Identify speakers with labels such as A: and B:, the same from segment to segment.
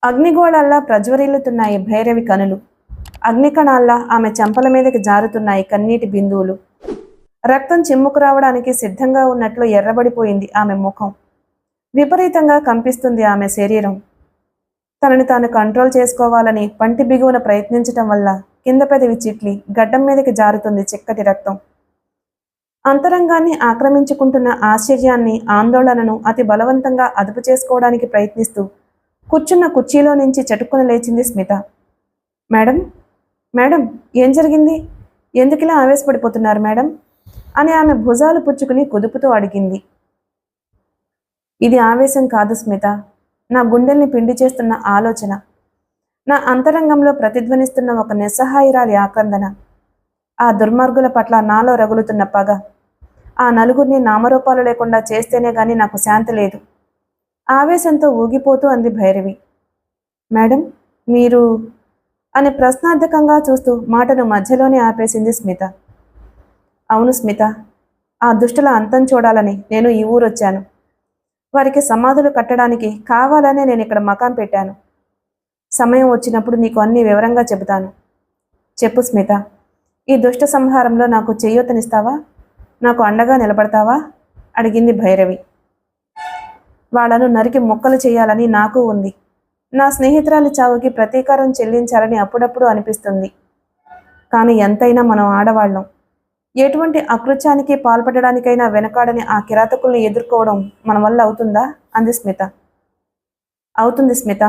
A: అగ్నిగోళాల్లా ప్రజ్వరిల్లుతున్నాయి భైరవి కనులు. అగ్నికణాల్లా ఆమె చెంపల మీదకి జారుతున్నాయి కన్నీటి బిందువులు. రక్తం చిమ్ముకు రావడానికి సిద్ధంగా ఉన్నట్లు ఎర్రబడిపోయింది ఆమె ముఖం. విపరీతంగా కంపిస్తుంది ఆమె శరీరం. తనని తాను కంట్రోల్ చేసుకోవాలని పంటి బిగువన ప్రయత్నించటం వల్ల కింద పెదవి చిట్లి గడ్డం మీదకి జారుతుంది చిక్కటి రక్తం. అంతరంగాన్ని ఆక్రమించుకుంటున్న ఆశ్చర్యాన్ని, ఆందోళనను అతి బలవంతంగా అదుపు చేసుకోవడానికి ప్రయత్నిస్తూ కూర్చున్న కుర్చీలో నుంచి చటుక్కున లేచింది స్మిత. మేడం, మేడం, ఏం జరిగింది? ఎందుకిలా ఆవేశపడిపోతున్నారు మేడం అని ఆమె భుజాలు పుచ్చుకుని కుదుపుతూ అడిగింది. ఇది ఆవేశం కాదు స్మిత, నా గుండెల్ని పిండి చేస్తున్న ఆలోచన, నా అంతరంగంలో ప్రతిధ్వనిస్తున్న ఒక నిస్సహాయురాలి ఆక్రందన, ఆ దుర్మార్గుల పట్ల నాలో రగులుతున్న పగ. ఆ నలుగురిని నామరూపాలు లేకుండా చేస్తేనే గాని నాకు శాంతి లేదు. ఆవేశంతో ఊగిపోతూ అంది భైరవి. మేడం, మీరు అని ప్రశ్నార్థకంగా చూస్తూ మాటను మధ్యలోనే ఆపేసింది స్మిత. అవును స్మిత, ఆ దుష్టుల అంతం చూడాలని నేను ఈ ఊరొచ్చాను. వారికి సమాధులు కట్టడానికి కావాలనే నేను ఇక్కడ మకాం పెట్టాను. సమయం వచ్చినప్పుడు నీకు అన్ని వివరంగా చెబుతాను. చెప్పు స్మిత, ఈ దుష్ట సంహారంలో నాకు చేయూతనిస్తావా? నాకు అండగా నిలబడతావా? అడిగింది భైరవి. వాళ్లను నరికి మొక్కలు చేయాలని నాకు ఉంది. నా స్నేహితురాలి చావుకి ప్రతీకారం చెల్లించాలని అప్పుడప్పుడు అనిపిస్తుంది. కానీ ఎంతైనా మనం ఆడవాళ్ళం. ఎటువంటి అకృత్యానికి పాల్పడడానికైనా వెనకాడని ఆ కిరాతకుల్ని ఎదుర్కోవడం మన వల్ల అవుతుందా? అంది స్మిత. అవుతుంది స్మిత.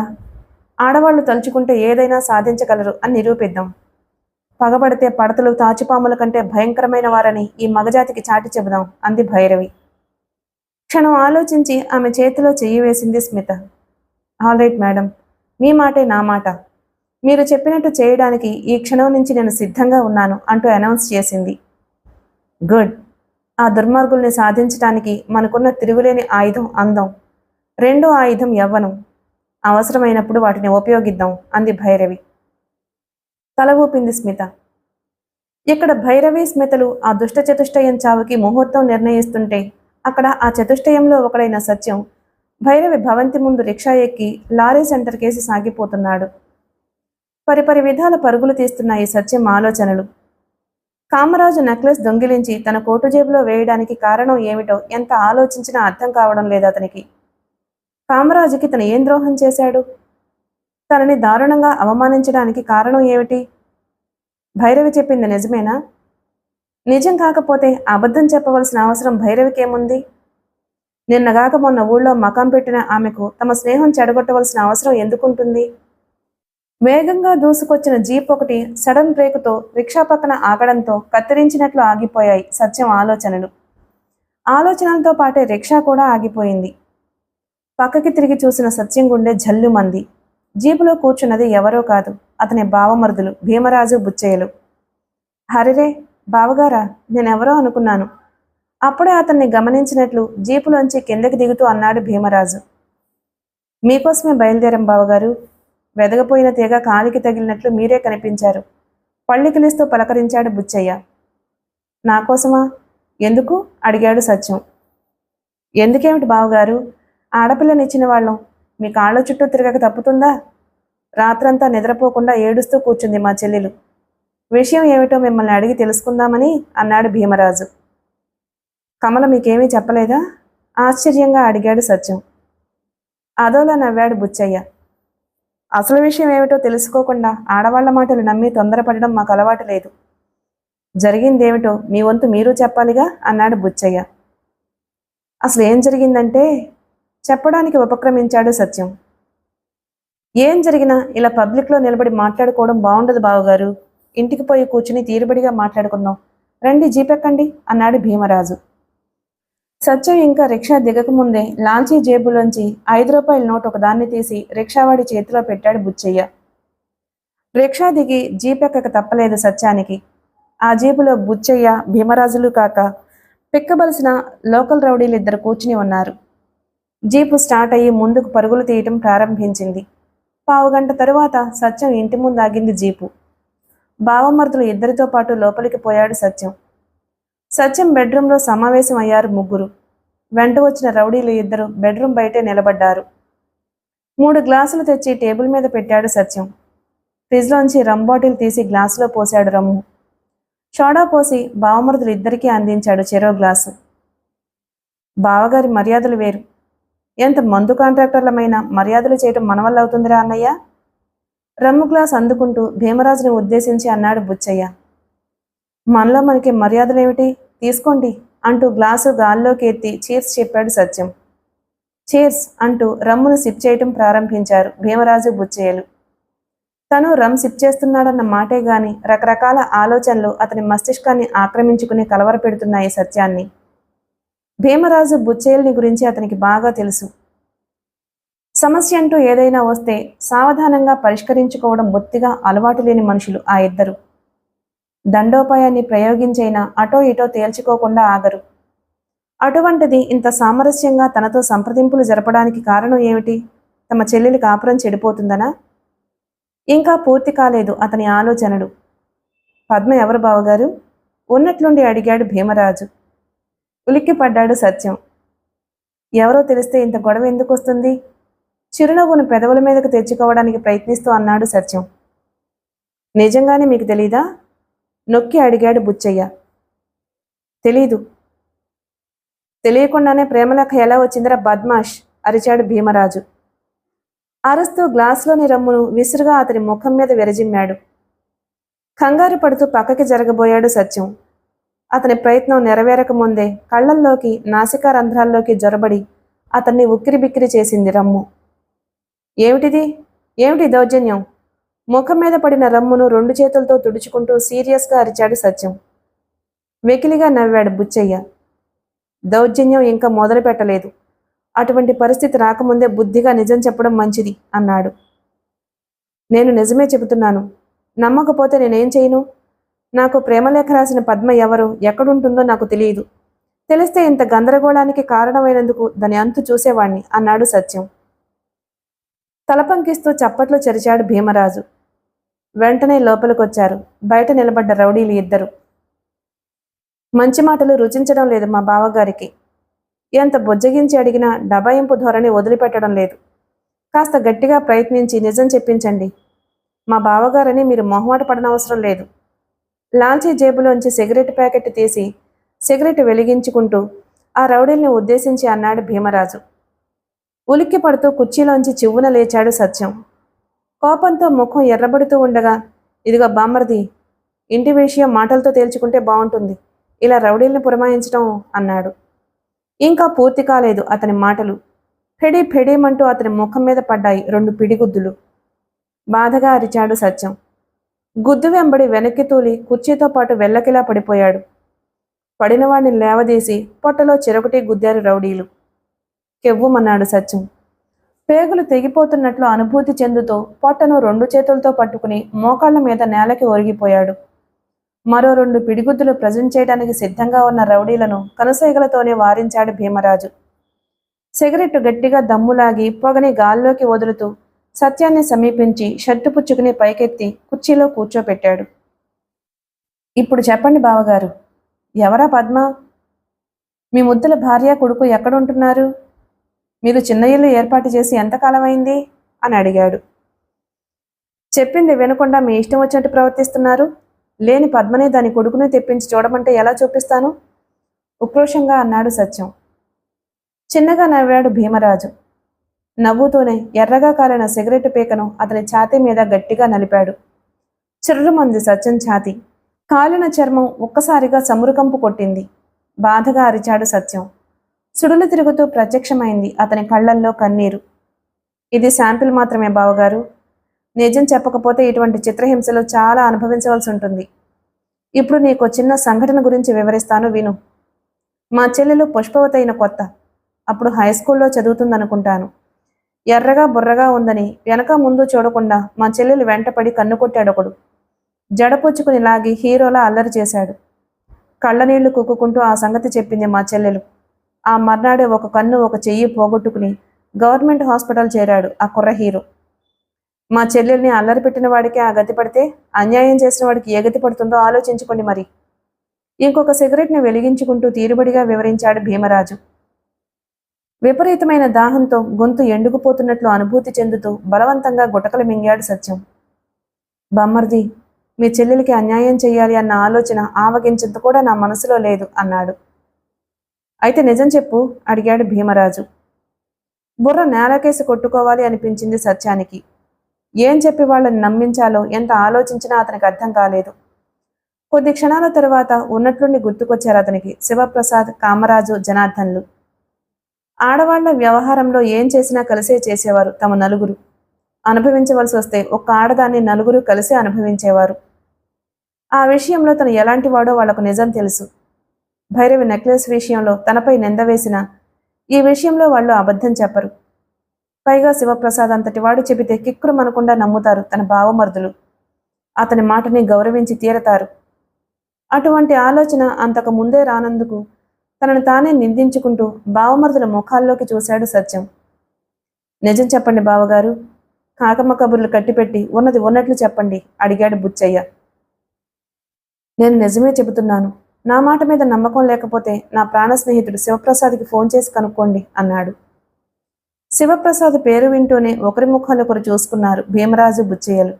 A: ఆడవాళ్లు తలుచుకుంటే ఏదైనా సాధించగలరు అని నిరూపిద్దాం. పగబడితే పడతలు తాచుపాముల కంటే భయంకరమైన వారని ఈ మగజాతికి చాటి చెబుదాం అంది భైరవి. క్షణం ఆలోచించి ఆమె చేతిలో చెయ్యి వేసింది స్మిత. ఆల్ రైట్ మేడం, మీ మాటే నా మాట. మీరు చెప్పినట్టు చేయడానికి ఈ క్షణం నుంచి నేను సిద్ధంగా ఉన్నాను అంటూ అనౌన్స్ చేసింది. గుడ్. ఆ దుర్మార్గుల్ని సాధించడానికి మనకున్న తిరుగులేని ఆయుధం అందం, రెండో ఆయుధం యవ్వనం. అవసరమైనప్పుడు వాటిని ఉపయోగిద్దాం అంది భైరవి. తల ఊపింది స్మిత. ఇక్కడ భైరవి స్మితలు ఆ దుష్ట చతుష్టయం చావుకి ముహూర్తం నిర్ణయిస్తుంటే అక్కడ ఆ చతుష్టయంలో ఒకడైన సత్యం భైరవి భవంతి ముందు రిక్షా ఎక్కి లారీ సెంటర్ కేసి సాగిపోతున్నాడు. పరిపరి విధాల పరుగులు తీస్తున్నాయి సత్యం ఆలోచనలు. కామరాజు నెక్లెస్ దొంగిలించి తన కోటు జేబులో వేయడానికి కారణం ఏమిటో ఎంత ఆలోచించినా అర్థం కావడం లేదు అతనికి. కామరాజుకి తను ఏం ద్రోహం చేశాడు? తనని దారుణంగా అవమానించడానికి కారణం ఏమిటి? భైరవి చెప్పింది నిజమేనా? నిజం కాకపోతే అబద్ధం చెప్పవలసిన అవసరం భైరవికేముంది? నిన్నగాక మొన్న ఊళ్ళో మకాం పెట్టిన ఆమెకు తమ స్నేహం చెడగొట్టవలసిన అవసరం ఎందుకుంటుంది? వేగంగా దూసుకొచ్చిన జీప్ ఒకటి సడన్ బ్రేకుతో రిక్షా పక్కన ఆగడంతో కత్తిరించినట్లు ఆగిపోయాయి సత్యం ఆలోచనలు. ఆలోచనలతో పాటే రిక్షా కూడా ఆగిపోయింది. పక్కకి తిరిగి చూసిన సత్యం గుండె జల్లుమంది. జీపులో కూర్చున్నది ఎవరో కాదు, అతని బావమరుదులు భీమరాజు, బుచ్చయ్యలు. హరిరే, బావగారా, నేనెవరో అనుకున్నాను. అప్పుడే అతన్ని గమనించినట్లు జీపులోంచి కిందకి దిగుతూ అన్నాడు భీమరాజు. మీకోసమే బయలుదేరం బావగారు. వెదగపోయిన తీగ కాలికి తగిలినట్లు మీరే కనిపించారు. పళ్ళికిలిస్తూ పలకరించాడు బుచ్చయ్య. నాకోసమా? ఎందుకు? అడిగాడు సత్యం. ఎందుకేమిటి బావగారు? ఆడపిల్లనిచ్చిన వాళ్ళం మీ కాళ్ళ చుట్టూ తిరగక తప్పుతుందా? రాత్రంతా నిద్రపోకుండా ఏడుస్తూ కూర్చుంది మా చెల్లెలు. విషయం ఏమిటో మిమ్మల్ని అడిగి తెలుసుకుందామని అన్నాడు భీమరాజు. కమల మీకేమీ చెప్పలేదా? ఆశ్చర్యంగా అడిగాడు సత్యం. అదోలా నవ్వాడు బుచ్చయ్య. అసలు విషయం ఏమిటో తెలుసుకోకుండా ఆడవాళ్ల మాటలు నమ్మి తొందరపడడం మాకు అలవాటు లేదు. జరిగిందేమిటో మీ వంతు మీరు చెప్పాలిగా అన్నాడు బుచ్చయ్య. అసలు ఏం జరిగిందంటే చెప్పడానికి ఉపక్రమించాడు సత్యం. ఏం జరిగినా ఇలా పబ్లిక్లో నిలబడి మాట్లాడుకోవడం బాగుండదు బావగారు. ఇంటికి పోయి కూర్చుని తీరుబడిగా మాట్లాడుకుందాం. రండి, జీపెక్కండి అన్నాడు భీమరాజు. సత్యం ఇంకా రిక్షా దిగకముందే లాల్చీ జేబులోంచి 5 రూపాయల నోటు ఒకదాన్ని తీసి రిక్షావాడి చేతిలో పెట్టాడు బుచ్చయ్య. రిక్షా దిగి జీపెక్కక తప్పలేదు సత్యానికి. ఆ జీపులో బుచ్చయ్య, భీమరాజులు కాక పిక్కబలిసిన లోకల్ రౌడీలిద్దరు కూర్చుని ఉన్నారు. జీపు స్టార్ట్ అయ్యి ముందుకు పరుగులు తీయటం ప్రారంభించింది. పావుగంట తరువాత సత్యం ఇంటి ముందు ఆగింది జీపు. బావమరుదులు ఇద్దరితో పాటు లోపలికి పోయాడు సత్యం. సత్యం బెడ్రూమ్లో సమావేశం అయ్యారు ముగ్గురు. వెంట వచ్చిన రౌడీలు ఇద్దరు బెడ్రూమ్ బయటే నిలబడ్డారు. 3 గ్లాసులు తెచ్చి టేబుల్ మీద పెట్టాడు సత్యం. ఫ్రిడ్జ్లోంచి రమ్ బాటిల్ తీసి గ్లాసులో పోశాడు రమ్ము. సోడా పోసి బావమరుదులు ఇద్దరికీ అందించాడు చెరో గ్లాసు. బావగారి మర్యాదలు వేరు. ఎంత మందు కాంట్రాక్టర్లమైనా మర్యాదలు చేయటం మన వల్ల అవుతుందిరా అన్నయ్య. రమ్ము గ్లాస్ అందుకుంటూ భీమరాజుని ఉద్దేశించి అన్నాడు బుచ్చయ్య. మనలో మనకి మర్యాదలేమిటి, తీసుకోండి అంటూ గ్లాసు గాల్లోకి ఎత్తి చీర్స్ చెప్పాడు సత్యం. చీర్స్ అంటూ రమ్మును సిప్ చేయటం ప్రారంభించారు భీమరాజు బుచ్చయ్యలు. తను రమ్ సిప్ చేస్తున్నాడన్న మాటే గాని రకరకాల ఆలోచనలు అతని మస్తిష్కాన్ని ఆక్రమించుకుని కలవరపెడుతున్నాయి సత్యాన్ని. భీమరాజు బుచ్చయ్యల్ని గురించి అతనికి బాగా తెలుసు. సమస్య అంటూ ఏదైనా వస్తే సావధానంగా పరిష్కరించుకోవడం బొత్తిగా అలవాటు లేని మనుషులు ఆ ఇద్దరు. దండోపాయాన్ని ప్రయోగించైనా అటో ఇటో తేల్చుకోకుండా ఆగరు. అటువంటిది ఇంత సామరస్యంగా తనతో సంప్రదింపులు జరపడానికి కారణం ఏమిటి? తమ చెల్లెలి కాపురం చెడిపోతుందనా? ఇంకా పూర్తి కాలేదు అతని ఆలోచనలు. పద్మ ఎవరు బావగారు? ఉన్నట్లుండి అడిగాడు భీమరాజు. ఉలిక్కిపడ్డాడు సత్యం. ఎవరో తెలిస్తే ఇంత గొడవ ఎందుకు వస్తుంది? చిరునవ్వును పెదవుల మీదకు తెచ్చుకోవడానికి ప్రయత్నిస్తూ అన్నాడు సత్యం. నిజంగానే మీకు తెలీదా? నొక్కి అడిగాడు బుచ్చయ్య. తెలీదు. తెలియకుండానే ప్రేమలేఖ ఎలా వచ్చిందిరా బద్మాష్ అరిచాడు భీమరాజు. అరుస్తూ గ్లాసులోని రమ్మును విసురుగా అతని ముఖం మీద విరజిమ్మాడు. కంగారు పడుతూ పక్కకి జరగబోయాడు సత్యం. అతని ప్రయత్నం నెరవేరక ముందే కళ్లల్లోకి నాసికా రంధ్రాల్లోకి జొరబడి అతన్ని ఉక్కిరిబిక్కిరి చేసింది రమ్ము. ఏమిటిది? ఏమిటి దౌర్జన్యం? ముఖం మీద పడిన రమ్మును 2 చేతులతో తుడుచుకుంటూ సీరియస్గా అరిచాడు సత్యం. వెకిలిగా నవ్వాడు బుచ్చయ్య. దౌర్జన్యం ఇంకా మొదలు పెట్టలేదు. అటువంటి పరిస్థితి రాకముందే బుద్ధిగా నిజం చెప్పడం మంచిది అన్నాడు. నేను నిజమే చెబుతున్నాను. నమ్మకపోతే నేనేం చేయను? నాకు ప్రేమలేఖ రాసిన పద్మ ఎవరో ఎక్కడుంటుందో నాకు తెలియదు. తెలిస్తే ఇంత గందరగోళానికి కారణమైనందుకు దాని అంతు చూసేవాణ్ణి అన్నాడు సత్యం. తలపంకిస్తూ చప్పట్లు చెరిచాడు భీమరాజు. వెంటనే లోపలికొచ్చారు బయట నిలబడ్డ రౌడీలు ఇద్దరు. మంచి మాటలు రుచించడం లేదు మా బావగారికి. ఎంత బుజ్జగించి అడిగినా డబాయింపు ధోరణి వదిలిపెట్టడం లేదు. కాస్త గట్టిగా ప్రయత్నించి నిజం చెప్పించండి. మా బావగారని మీరు మొహమాట పడనవసరం లేదు. లాల్చీ జేబులోంచి సిగరెట్ ప్యాకెట్ తీసి సిగరెట్ వెలిగించుకుంటూ ఆ రౌడీల్ని ఉద్దేశించి అన్నాడు భీమరాజు. ఉలిక్కి పడుతూ కుర్చీలోంచి చివ్వున లేచాడు సత్యం. కోపంతో ముఖం ఎర్రబడుతూ ఉండగా, ఇదిగో బామ్మర్ది, ఇంటి విషయం మాటలతో తేల్చుకుంటే బాగుంటుంది. ఇలా రౌడీల్ని పురమాయించడం అన్నాడు. ఇంకా పూర్తి కాలేదు అతని మాటలు. ఫెడీ ఫెడీమంటూ అతని ముఖం మీద పడ్డాయి 2 పిడిగుద్దులు. బాధగా అరిచాడు సత్యం. గుద్దు వెంబడి వెనక్కి తూలి కుర్చీతో పాటు వెల్లకిలా పడిపోయాడు. పడినవాడిని లేవదీసి పొట్టలో చెరొకటి గుద్దారు రౌడీలు. కెవ్వుమన్నాడు సత్యం. పేగులు తెగిపోతున్నట్లు అనుభూతి చెందుతూ పొట్టను 2 చేతులతో పట్టుకుని మోకాళ్ల మీద నేలకి ఒరిగిపోయాడు. మరో 2 పిడిగుద్దులు ప్రజెంట్ చేయడానికి సిద్ధంగా ఉన్న రౌడీలను కనుసైగలతోనే వారించాడు భీమరాజు. సిగరెట్టు గట్టిగా దమ్ములాగి పొగని గాల్లోకి వదులుతూ సత్యాన్ని సమీపించి షర్టు పుచ్చుకుని పైకెత్తి కుర్చీలో కూర్చోపెట్టాడు. ఇప్పుడు చెప్పండి బావగారు, ఎవరా పద్మ? మీ ముద్దుల భార్య కొడుకు ఎక్కడుంటున్నారు? మీరు చిన్న ఇల్లు ఏర్పాటు చేసి ఎంతకాలమైంది అని అడిగాడు. చెప్పింది వినకుండా మీ ఇష్టం వచ్చినట్టు ప్రవర్తిస్తున్నారు. లేని పద్మనే దాని కొడుకుని తెప్పించి చూడమంటే ఎలా చూపిస్తాను? ఉక్రోషంగా అన్నాడు సత్యం. చిన్నగా నవ్వాడు భీమరాజు. నవ్వుతూనే ఎర్రగా కాలిన సిగరెట్ పీకను అతని ఛాతీ మీద గట్టిగా నలిపాడు. చిర్రుమంది సత్యం ఛాతీ. కాలిన చర్మం ఒక్కసారిగా సమురుకంపు కొట్టింది. బాధగా అరిచాడు సత్యం. సుడులు తిరుగుతూ ప్రత్యక్షమైంది అతని కళ్లల్లో కన్నీరు. ఇది శాంపిల్ మాత్రమే బావగారు. నిజం చెప్పకపోతే ఇటువంటి చిత్రహింసలు చాలా అనుభవించవలసి ఉంటుంది. ఇప్పుడు నీకు చిన్న సంఘటన గురించి వివరిస్తాను విను. మా చెల్లెలు పుష్పవతైన కొత్త. అప్పుడు హై స్కూల్లో చదువుతుందనుకుంటాను. ఎర్రగా బుర్రగా ఉందని వెనక ముందు చూడకుండా మా చెల్లెలు వెంటపడి కన్ను కొట్టాడొకడు. జడపుచ్చుకుని లాగి హీరోలా అల్లరి చేశాడు. కళ్ళనీళ్లు కుక్కుకుంటూ ఆ సంగతి చెప్పింది మా చెల్లెలు. ఆ మర్నాడే ఒక కన్ను ఒక చెయ్యి పోగొట్టుకుని గవర్నమెంట్ హాస్పిటల్ చేరాడు ఆ కుర్ర హీరో. మా చెల్లెల్ని అల్లరి పెట్టిన వాడికి ఆ గతి పడితే అన్యాయం చేసిన వాడికి ఏ గతి పడుతుందో ఆలోచించుకోండి మరి. ఇంకొక సిగరెట్ని వెలిగించుకుంటూ తీరుబడిగా వివరించాడు భీమరాజు. విపరీతమైన దాహంతో గొంతు ఎండుకుపోతున్నట్లు అనుభూతి చెందుతూ బలవంతంగా గుటకలు మింగాడు సత్యం. బామ్మర్ది, మీ చెల్లెలికి అన్యాయం చెయ్యాలి అన్న ఆలోచన ఆవగించంత కూడా నా మనసులో లేదు అన్నాడు. అయితే నిజం చెప్పు అడిగాడు భీమరాజు. బుర్ర నేలకేసి కొట్టుకోవాలి అనిపించింది సత్యానికి. ఏం చెప్పి వాళ్ళని నమ్మించాలో ఎంత ఆలోచించినా అతనికి అర్థం కాలేదు. కొద్ది క్షణాల తరువాత ఉన్నట్లుండి గుర్తుకొచ్చారు అతనికి శివప్రసాద్, కామరాజు, జనార్దన్లు. ఆడవాళ్ల వ్యవహారంలో ఏం చేసినా కలిసే చేసేవారు తమ నలుగురు. అనుభవించవలసి వస్తే ఒక్క ఆడదాన్ని నలుగురు కలిసే అనుభవించేవారు. ఆ విషయంలో తను ఎలాంటి వాడో వాళ్లకు నిజం తెలుసు. భైరవి నెక్లెస్ విషయంలో తనపై నింద వేసిన ఈ విషయంలో వాళ్ళు అబద్ధం చెప్పరు. పైగా శివప్రసాద్ అంతటి వాడు చెబితే కిక్కురుమనకుండా నమ్ముతారు తన బావమరుదులు. అతని మాటని గౌరవించి తీరతారు. అటువంటి ఆలోచన అంతకు ముందే రానందుకు తనను తానే నిందించుకుంటూ బావమరుదుల ముఖాల్లోకి చూశాడు సత్యం. నిజం చెప్పండి బావగారు, కాకమ్మ కబుర్లు కట్టిపెట్టి ఉన్నది ఉన్నట్లు చెప్పండి అడిగాడు బుచ్చయ్య. నేను నిజమే చెబుతున్నాను. నా మాట మీద నమ్మకం లేకపోతే నా ప్రాణ స్నేహితుడు శివప్రసాద్కి ఫోన్ చేసి కనుక్కోండి అన్నాడు. శివప్రసాద్ పేరు వింటూనే ఒకరి ముఖాలొకరు చూసుకున్నారు భీమరాజు, బుచ్చయ్యలు.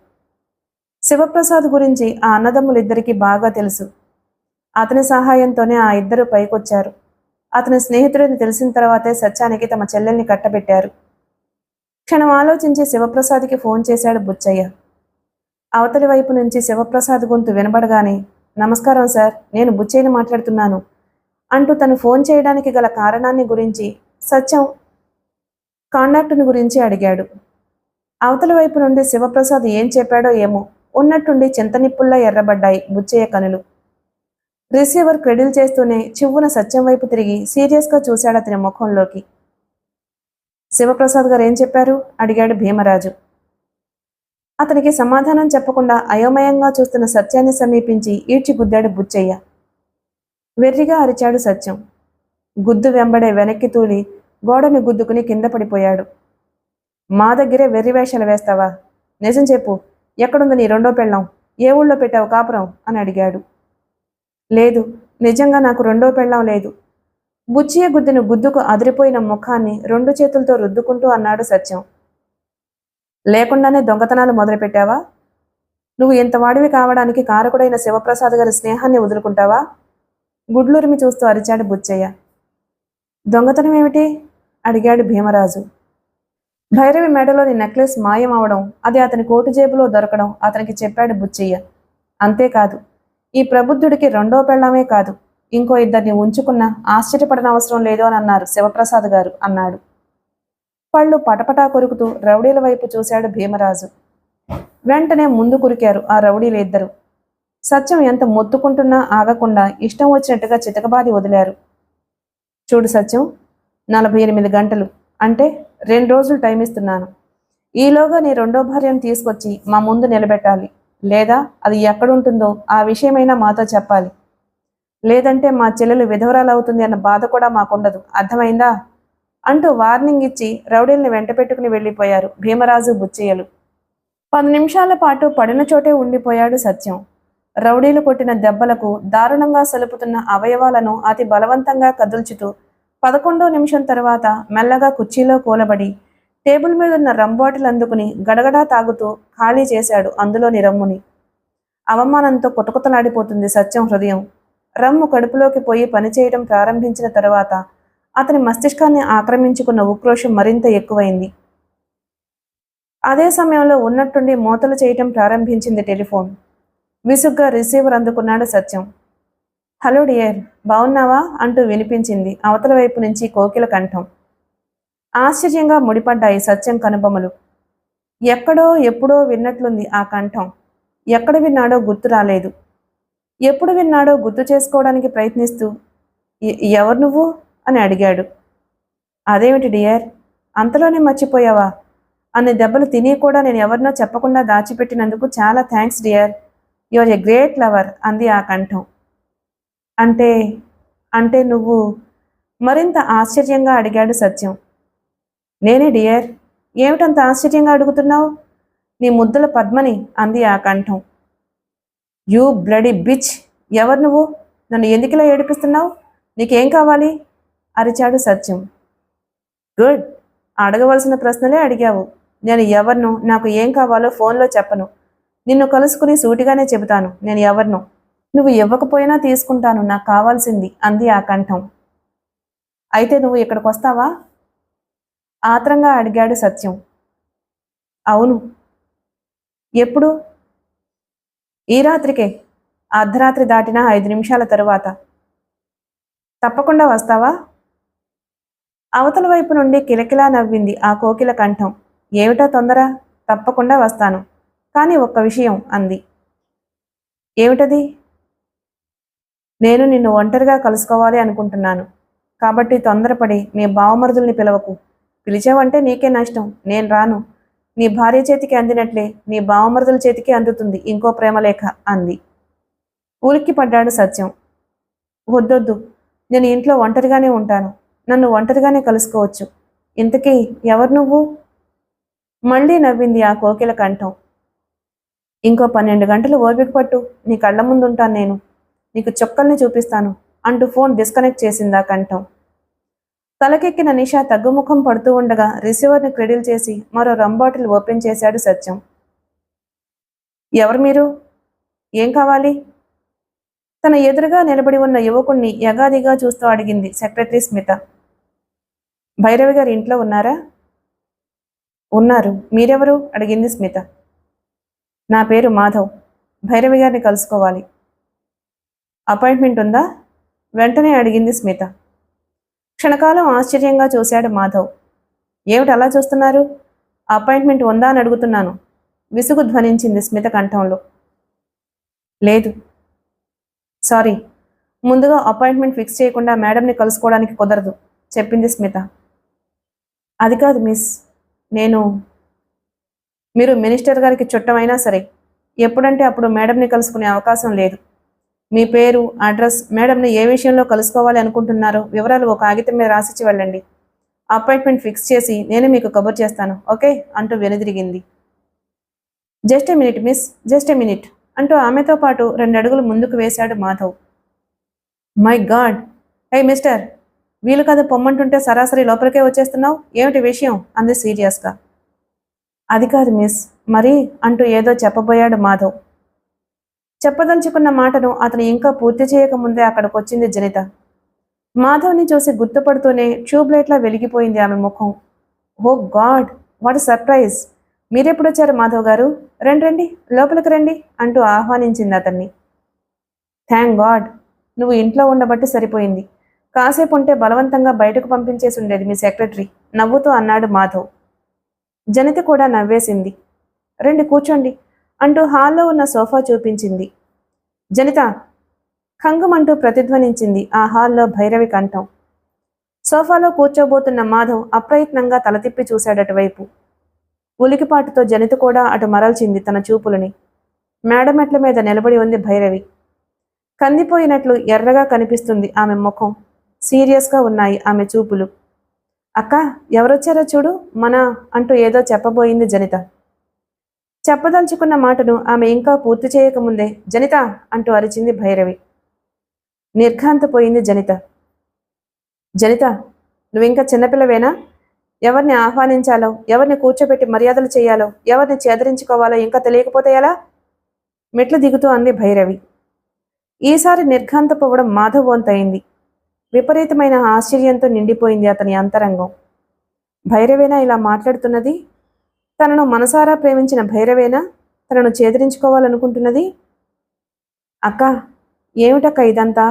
A: శివప్రసాద్ గురించి ఆ అన్నదమ్ములిద్దరికీ బాగా తెలుసు. అతని సహాయంతోనే ఆ ఇద్దరు పైకొచ్చారు. అతని స్నేహితుడిని తెలిసిన తర్వాతే సత్యానికి తమ చెల్లెల్ని కట్టబెట్టారు. క్షణం ఆలోచించి శివప్రసాద్కి ఫోన్ చేశాడు బుచ్చయ్య. అవతలి వైపు నుంచి శివప్రసాద్ గొంతు వినబడగానే, నమస్కారం సార్, నేను బుచ్చయ్యని మాట్లాడుతున్నాను అంటూ తను ఫోన్ చేయడానికి గల కారణాన్ని గురించి, సత్యం కాంటాక్టుని గురించి అడిగాడు. అవతలి వైపు నుండి శివప్రసాద్ ఏం చెప్పాడో ఏమో ఉన్నట్టుండి చింతనిప్పుల్లా ఎర్రబడ్డాయి బుచ్చయ్య కనులు. రిసీవర్ క్రెడిల్ చేస్తూనే చివ్వున సత్యం వైపు తిరిగి సీరియస్గా చూశాడు అతని ముఖంలోకి. శివప్రసాద్ గారు ఏం చెప్పారు అడిగాడు భీమరాజు. అతనికి సమాధానం చెప్పకుండా అయోమయంగా చూస్తున్న సత్యాన్ని సమీపించి ఈడ్చిగుద్దాడు బుచ్చయ్య. వెర్రిగా అరిచాడు సత్యం. గుద్దు వెంబడే వెనక్కి తూలి గోడని గుద్దుకుని కింద పడిపోయాడు. మా దగ్గరే వెర్రి వేషాలు వేస్తావా? నిజం చెప్పు, ఎక్కడుంది నీ రెండో పెళ్ళం? ఏ ఊళ్ళో పెట్టావు కాపురం అని అడిగాడు. లేదు, నిజంగా నాకు రెండో పెళ్ళం లేదు. బుచ్చయ్య గుద్దిన గుద్దుకు అదిరిపోయిన ముఖాన్ని రెండు చేతులతో రుద్దుకుంటూ అన్నాడు సత్యం. లేకుండానే దొంగతనాలు మొదలుపెట్టావా? నువ్వు ఇంత వాడివి కావడానికి కారకుడైన శివప్రసాద్ గారి స్నేహాన్ని వదులుకుంటావా? గుడ్లూరిమి చూస్తూ అరిచాడు బుచ్చయ్య. దొంగతనం ఏమిటి అడిగాడు భీమరాజు. భైరవి మెడలోని నెక్లెస్ మాయం అవడం, అది అతని కోటు జేబులో దొరకడం అతనికి చెప్పాడు బుచ్చయ్య. అంతేకాదు, ఈ ప్రబుద్ధుడికి రెండో పెళ్ళామే కాదు, ఇంకో ఇద్దరిని ఉంచుకున్నా ఆశ్చర్యపడనవసరం లేదు అని అన్నారు శివప్రసాద్ గారు అన్నాడు. పళ్ళు పటపటా కొరుకుతూ రౌడీల వైపు చూశాడు భీమరాజు. వెంటనే ముందు కురికారు ఆ రౌడీలు ఇద్దరు. సత్యం ఎంత మొత్తుకుంటున్నా ఆగకుండా ఇష్టం వచ్చినట్టుగా చితకబాది వదిలారు. చూడు సత్యం, 48 గంటలు అంటే 2 రోజులు టైం ఇస్తున్నాను. ఈలోగా నీ రెండో భార్యను తీసుకొచ్చి మా ముందు నిలబెట్టాలి. లేదా అది ఎక్కడుంటుందో ఆ విషయమైనా మాతో చెప్పాలి. లేదంటే మా చెల్లెలు విధవరాలవుతుంది అన్న బాధ కూడా మాకుండదు. అర్థమైందా అంటూ వార్నింగ్ ఇచ్చి రౌడీల్ని వెంట పెట్టుకుని వెళ్ళిపోయారు భీమరాజు, బుచ్చయ్యలు. 10 నిమిషాల పాటు పడిన చోటే ఉండిపోయాడు సత్యం. రౌడీలు కొట్టిన దెబ్బలకు దారుణంగా సలుపుతున్న అవయవాలను అతి బలవంతంగా కదుల్చుతూ 11వ నిమిషం తర్వాత మెల్లగా కుర్చీలో కూలబడి టేబుల్ మీద ఉన్న రమ్ బాటిల్ అందుకుని గడగడా తాగుతూ ఖాళీ చేశాడు అందులోని రమ్ముని. అవమానంతో కుతకుతలాడిపోతుంది సత్యం హృదయం. రమ్ము కడుపులోకి పోయి పనిచేయడం ప్రారంభించిన తరువాత అతని మస్తిష్కాన్ని ఆక్రమించుకున్న ఉక్రోషం మరింత ఎక్కువైంది. అదే సమయంలో ఉన్నట్టుండి మోతలు చేయటం ప్రారంభించింది టెలిఫోన్. విసుగ్గా రిసీవర్ అందుకున్నాడు సత్యం. హలో డియర్, బావున్నావా అంటూ వినిపించింది అవతల వైపు నుంచి కోకిల కంఠం. ఆశ్చర్యంగా ముడిపడ్డాయి సత్యం కనుబొమలు. ఎక్కడో ఎప్పుడో విన్నట్లుంది ఆ కంఠం. ఎక్కడ విన్నాడో గుర్తు రాలేదు. ఎప్పుడు విన్నాడో గుర్తు చేసుకోవడానికి ప్రయత్నిస్తూ ఎవరు నువ్వు అని అడిగాడు. అదేమిటి డియర్, అంతలోనే మర్చిపోయావా? అన్ని దెబ్బలు తిని కూడా నేను ఎవరినో చెప్పకుండా దాచిపెట్టినందుకు చాలా thanks dear. You are a great lover అంది ఆ కంఠం. అంటే అంటే నువ్వు మరింత ఆశ్చర్యంగా అడిగాడు సత్యం. నేనే డియర్, ఏమిటంత ఆశ్చర్యంగా అడుగుతున్నావు? నీ ముద్దుల పద్మని అంది ఆ కంఠం. యూ బ్లడీ బిచ్, ఎవరు నువ్వు? నన్ను ఎందుకిలా ఏడిపిస్తున్నావు? నీకేం కావాలి అరిచాడు సత్యం. గుడ్. అడగవలసిన ప్రశ్నలే అడిగావు. నేను ఎవరినో, నాకు ఏం కావాలో ఫోన్లో చెప్పను. నిన్ను కలుసుకుని సూటిగానే చెబుతాను నేను ఎవరినో. నువ్వు ఇవ్వకపోయినా తీసుకుంటాను, నాకు కావాల్సింది అంది ఆ కంఠం. అయితే నువ్వు ఇక్కడికి వస్తావా? ఆత్రంగా అడిగాడు సత్యం. అవును. ఎప్పుడు? ఈ రాత్రికే. అర్ధరాత్రి దాటిన 5 నిమిషాల తరువాత. తప్పకుండా వస్తావా? అవతల వైపు నుండి కిలకిలా నవ్వింది ఆ కోకిల కంఠం. ఏమిటా తొందర? తప్పకుండా వస్తాను. కానీ ఒక్క విషయం అంది. ఏమిటది? నేను నిన్ను ఒంటరిగా కలుసుకోవాలి అనుకుంటున్నాను. కాబట్టి తొందరపడి మీ బావమరుదుల్ని పిలవకు. పిలిచావంటే నీకే నష్టం. నేను రాను. నీ భార్య చేతికి అందినట్లే నీ బావమరుదుల చేతికి అందుతుంది ఇంకో ప్రేమలేఖ అంది. ఉలిక్కి పడ్డాడు సత్యం. వద్దొద్దు. నేను ఇంట్లో ఒంటరిగానే ఉంటాను. నన్ను ఒంటరిగానే కలుసుకోవచ్చు. ఇంతకీ ఎవరు నువ్వు? మళ్ళీ నవ్వింది ఆ కోకిల కంఠం. ఇంకో 12 గంటలు ఓపిక పట్టు. నీ కళ్ళ ముందుంటాను నేను. నీకు చుక్కల్ని చూపిస్తాను అంటూ ఫోన్ డిస్కనెక్ట్ చేసింది ఆ కంఠం. తలకెక్కిన నిషా తగ్గుముఖం పడుతూ ఉండగా రిసీవర్ని క్రెడిల్ చేసి మరో రమ్ బాటిల్ ఓపెన్ చేశాడు సత్యం. ఎవరు మీరు? ఏం కావాలి? తన ఎదురుగా నిలబడి ఉన్న యువకుణ్ణి యగాదిగా చూస్తూ అడిగింది సెక్రటరీ స్మిత. భైరవి గారు ఇంట్లో ఉన్నారా? ఉన్నారు. మీరెవరు? అడిగింది స్మిత. నా పేరు మాధవ్. భైరవి గారిని కలుసుకోవాలి. అపాయింట్మెంట్ ఉందా? వెంటనే అడిగింది స్మిత. క్షణకాలం ఆశ్చర్యంగా చూశాడు మాధవ్. ఏమిటి అలా చూస్తున్నారు? అపాయింట్మెంట్ ఉందా అని అడుగుతున్నాను. విసుగు ధ్వనించింది స్మిత కంఠంలో. లేదు. సారీ. ముందుగా అపాయింట్మెంట్ ఫిక్స్ చేయకుండా మేడంని కలుసుకోవడానికి కుదరదు చెప్పింది స్మిత. అది కాదు మిస్. మీరు మినిస్టర్ గారికి చుట్టమైనా సరే ఎప్పుడంటే అప్పుడు మేడంని కలుసుకునే అవకాశం లేదు. మీ పేరు, అడ్రస్, మేడంని ఏ విషయంలో కలుసుకోవాలి అనుకుంటున్నారో వివరాలు ఒక కాగితం మీద రాసిచ్చి వెళ్ళండి. అపాయింట్మెంట్ ఫిక్స్ చేసి నేను మీకు కబుర్ చేస్తాను. ఓకే అంటూ వెనుదిరిగింది. Just a minute miss, just a minute అంటూ ఆమెతో పాటు 2 అడుగులు ముందుకు వేశాడు Madhav. My god. Hey mister, వీలు కదా పొమ్మంటుంటే సరాసరి లోపలికే వచ్చేస్తున్నావు. ఏమిటి విషయం అంది సీరియస్గా. అది కాదు మిస్, మరి అంటూ ఏదో చెప్పబోయాడు మాధవ్. చెప్పదలుచుకున్న మాటను అతను ఇంకా పూర్తి చేయకముందే అక్కడికి వచ్చింది జనిత. మాధవ్ని చూసి గుర్తుపడుతూనే ట్యూబ్లైట్లా వెలిగిపోయింది ఆమె ముఖం. ఓ గాడ్, వాట్ సర్ప్రైజ్. మీరెప్పుడొచ్చారు మాధవ్ గారు? రండి రండి, లోపలికి రండి అంటూ ఆహ్వానించింది అతన్ని. థ్యాంక్ గాడ్, నువ్వు ఇంట్లో ఉండబట్టి సరిపోయింది. కాసేపు ఉంటే బలవంతంగా బయటకు పంపించేసి ఉండేది మీ సెక్రటరీ నవ్వుతూ అన్నాడు మాధవ్. జనిత కూడా నవ్వేసింది. రండి కూర్చోండి అంటూ హాల్లో ఉన్న సోఫా చూపించింది. జనిత ఖంగమంటూ ప్రతిధ్వనించింది ఆ హాల్లో భైరవి కంఠం. సోఫాలో కూర్చోబోతున్న మాధవ్ అప్రయత్నంగా తల తిప్పి చూశాడటువైపు. ఉలికిపాటుతో జనిత కూడా అటు మరల్చింది తన చూపులని. మేడమెట్ల మీద నిలబడి ఉంది భైరవి. కందిపోయినట్లు ఎర్రగా కనిపిస్తుంది ఆమె ముఖం. సీరియస్గా ఉన్నాయి ఆమె చూపులు. అక్క, ఎవరొచ్చారో చూడు మన అంటూ ఏదో చెప్పబోయింది జనిత. చెప్పదలుచుకున్న మాటను ఆమె ఇంకా పూర్తి చేయకముందే జనిత అంటూ అరిచింది భైరవి. నిర్ఘాంతపోయింది జనిత. జనిత, నువ్వింకా చిన్నపిల్లవేనా? ఎవరిని ఆహ్వానించాలో, ఎవరిని కూర్చోబెట్టి మర్యాదలు చేయాలో, ఎవరిని చేదరించుకోవాలో ఇంకా తెలియకపోతే ఎలా? మెట్లు దిగుతూ అంది భైరవి. ఈసారి నిర్ఘాంతపోవడం మాధవ్ వంతయింది. విపరీతమైన ఆశ్చర్యంతో నిండిపోయింది అతని అంతరంగం. భైరవేనా ఇలా మాట్లాడుతున్నది? తనను మనసారా ప్రేమించిన భైరవేనా తనను చేదరించుకోవాలనుకుంటున్నది? అక్క, ఏమిటక్క ఇదంతా?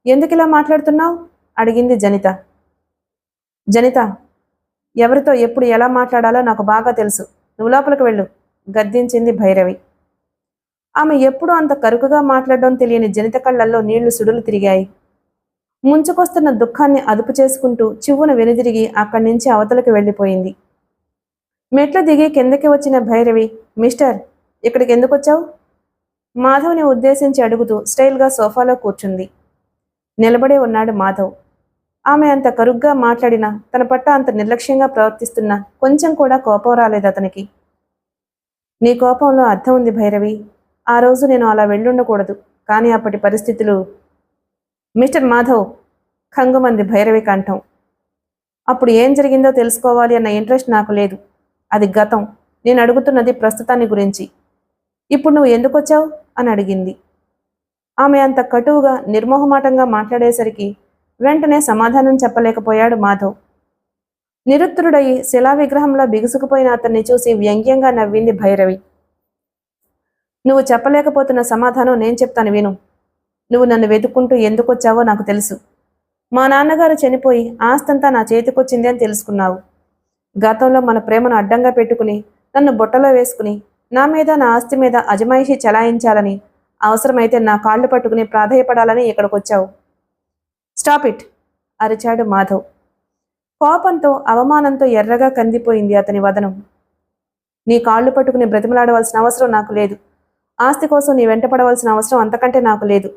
A: ఎందుకిలా మాట్లాడుతున్నావు? అడిగింది జనిత. జనిత, ఎవరితో ఎప్పుడు ఎలా మాట్లాడాలో నాకు బాగా తెలుసు. నువ్వు లోపలికి వెళ్ళు గద్దించింది భైరవి. ఆమె ఎప్పుడూ అంత కరుకుగా మాట్లాడడం తెలియని జనిత కళ్ళల్లో నీళ్లు సుడులు తిరిగాయి. ముంచుకొస్తున్న దుఃఖాన్ని అదుపు చేసుకుంటూ చివ్వున వెనుదిరిగి అక్కడి నుంచి అవతలకు వెళ్ళిపోయింది. మెట్లు దిగి కిందకి వచ్చిన భైరవి, మిస్టర్, ఇక్కడికి ఎందుకు వచ్చావు? మాధవ్ని ఉద్దేశించి అడుగుతూ స్టైల్గా సోఫాలో కూర్చుంది. నిలబడే ఉన్నాడు మాధవ్. ఆమె అంత కరుగ్గా మాట్లాడినా, తన పట్ల అంత నిర్లక్ష్యంగా ప్రవర్తిస్తున్నా కొంచెం కూడా కోపం రాలేదు అతనికి. నీ కోపంలో అర్థం ఉంది భైరవి. ఆ రోజు నేను అలా వెళ్ళుండకూడదు, కానీ అప్పటి పరిస్థితులు. మిస్టర్ మాధవ్, ఖంగుమంది భైరవి కంఠం. అప్పుడు ఏం జరిగిందో తెలుసుకోవాలి అన్న ఇంట్రెస్ట్ నాకు లేదు. అది గతం. నేను అడుగుతున్నది ప్రస్తుతాన్ని గురించి. ఇప్పుడు నువ్వు ఎందుకు వచ్చావు అని అడిగింది. ఆమె అంత కటువుగా నిర్మోహమాటంగా మాట్లాడేసరికి వెంటనే సమాధానం చెప్పలేకపోయాడు మాధవ్. నిరుత్తరుడయి శిలా విగ్రహంలో బిగుసుకుపోయిన అతన్ని చూసి వ్యంగ్యంగా నవ్వింది భైరవి. నువ్వు చెప్పలేకపోతున్న సమాధానం నేను చెప్తాను విను. నువ్వు నన్ను వెతుక్కుంటూ ఎందుకొచ్చావో నాకు తెలుసు. మా నాన్నగారు చనిపోయి ఆస్తంతా నా చేతికొచ్చింది అని తెలుసుకున్నావు. గతంలో మన ప్రేమను అడ్డంగా పెట్టుకుని నన్ను బుట్టలో వేసుకుని నా మీద నా ఆస్తి మీద అజమాయిషీ చలాయించాలని, అవసరమైతే నా కాళ్ళు పట్టుకుని ప్రాధేయపడాలని ఇక్కడికొచ్చావు. స్టాప్ ఇట్ అరిచాడు మాధవ్. కోపంతో అవమానంతో ఎర్రగా కందిపోయింది అతని వదనం. నీ కాళ్ళు పట్టుకుని బ్రతిమలాడవలసిన అవసరం నాకు లేదు. ఆస్తి కోసం నీ వెంట పడవలసిన అవసరం అంతకంటే నాకు లేదు.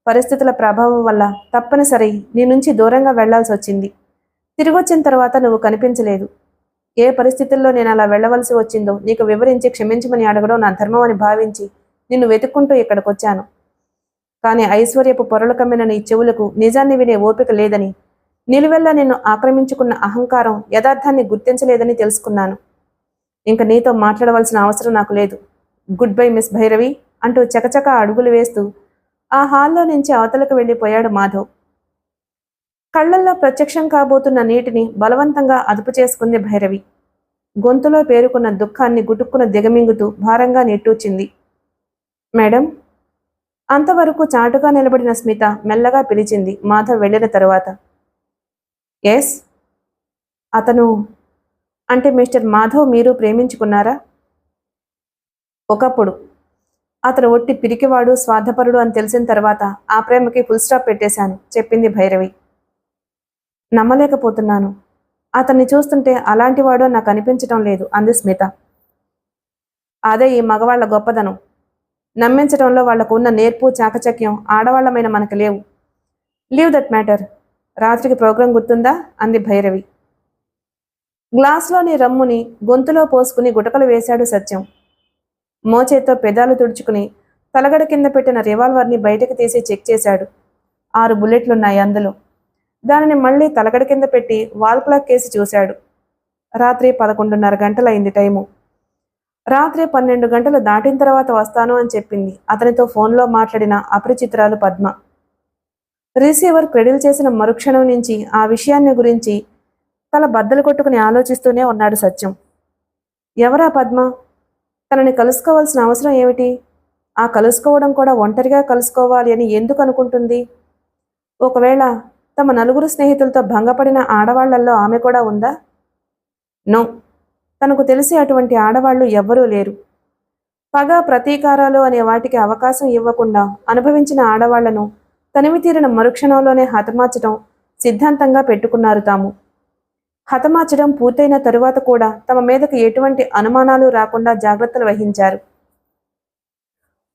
A: పరిస్థితుల ప్రభావం వల్ల తప్పనిసరి నీ నుంచి దూరంగా వెళ్లాల్సి వచ్చింది. తిరిగొచ్చిన తర్వాత నువ్వు కనిపించలేదు. ఏ పరిస్థితుల్లో నేను అలా వెళ్లవలసి వచ్చిందో నీకు వివరించి క్షమించమని అడగడం నా ధర్మం అని భావించి నిన్ను వెతుక్కుంటూ ఇక్కడికొచ్చాను. కానీ ఐశ్వర్యపు పొరలు కమ్మిన నీ చెవులకు నిజాన్ని వినే ఓపిక లేదని, నిలువెల్లా నిన్ను ఆక్రమించుకున్న అహంకారం యథార్థాన్ని గుర్తించలేదని తెలుసుకున్నాను. ఇంక నీతో మాట్లాడవలసిన అవసరం నాకు లేదు. గుడ్ బై మిస్ భైరవి అంటూ చకచక అడుగులు వేస్తూ ఆ హాల్లో నుంచి అవతలకు వెళ్ళిపోయాడు మాధవ్. కళ్లల్లో ప్రత్యక్షం కాబోతున్న నీటిని బలవంతంగా అదుపు చేసుకుంది భైరవి. గొంతులో పేరుకున్న దుఃఖాన్ని గుటుక్కున దిగమింగుతూ భారంగా నిట్టూచింది. మేడం. అంతవరకు చాటుగా నిలబడిన స్మిత మెల్లగా పిలిచింది మాధవ్ వెళ్ళిన తరువాత. ఎస్. అతను అంటే మిస్టర్ మాధవ్ మీరు ప్రేమించుకున్నారా? ఒకప్పుడు. అతను ఒట్టి పిరికివాడు, స్వార్థపరుడు అని తెలిసిన తర్వాత ఆ ప్రేమకి ఫుల్ స్టాప్ పెట్టేశాను చెప్పింది భైరవి. నమ్మలేకపోతున్నాను. అతన్ని చూస్తుంటే అలాంటివాడు నాకు అనిపించటం లేదు అంది స్మిత. అదే ఈ మగవాళ్ల గొప్పదనం. నమ్మించడంలో వాళ్లకు ఉన్న నేర్పు, చాకచక్యం ఆడవాళ్లమైన మనకు లేవు. Leave that matter. రాత్రికి ప్రోగ్రాం గుర్తుందా అంది భైరవి. గ్లాస్లోని రమ్ముని గొంతులో పోసుకుని గుటకలు వేశాడు సత్యం. మోచేత్తో పెదాలు తుడుచుకుని తలగడ కింద పెట్టిన రివాల్వర్ని బయటకు తీసి చెక్ చేశాడు. 6 బుల్లెట్లున్నాయి అందులో. దానిని మళ్లీ తలగడ కింద పెట్టి వాల్ క్లాక్ కేసి చూశాడు. రాత్రి 11:30 గంటలైంది టైము. రాత్రి 12 గంటలు దాటిన తర్వాత వస్తాను అని చెప్పింది అతనితో ఫోన్లో మాట్లాడిన అపరిచితురాలు పద్మ. రిసీవర్ క్రెడిల్ చేసిన మరుక్షణం నుంచి ఆ విషయాన్ని గురించి తల బద్దలు కొట్టుకుని ఆలోచిస్తూనే ఉన్నాడు సత్యం. ఎవరా పద్మ? తనని కలుసుకోవాల్సిన అవసరం ఏమిటి? ఆ కలుసుకోవడం కూడా ఒంటరిగా కలుసుకోవాలి అని ఎందుకు అనుకుంటుంది? ఒకవేళ తమ 4 స్నేహితులతో భంగపడిన ఆడవాళ్లల్లో ఆమె కూడా ఉందా? నో, తనకు తెలిసి అటువంటి ఆడవాళ్లు ఎవ్వరూ లేరు. పగ, ప్రతీకారాలు అనే వాటికి అవకాశం ఇవ్వకుండా అనుభవించిన ఆడవాళ్లను తనివి తీరిన మరుక్షణంలోనే హతమార్చడం సిద్ధాంతంగా పెట్టుకున్నారు తాము. హతమార్చడం పూర్తయిన తరువాత కూడా తమ మీదకు ఎటువంటి అనుమానాలు రాకుండా జాగ్రత్తలు వహించారు.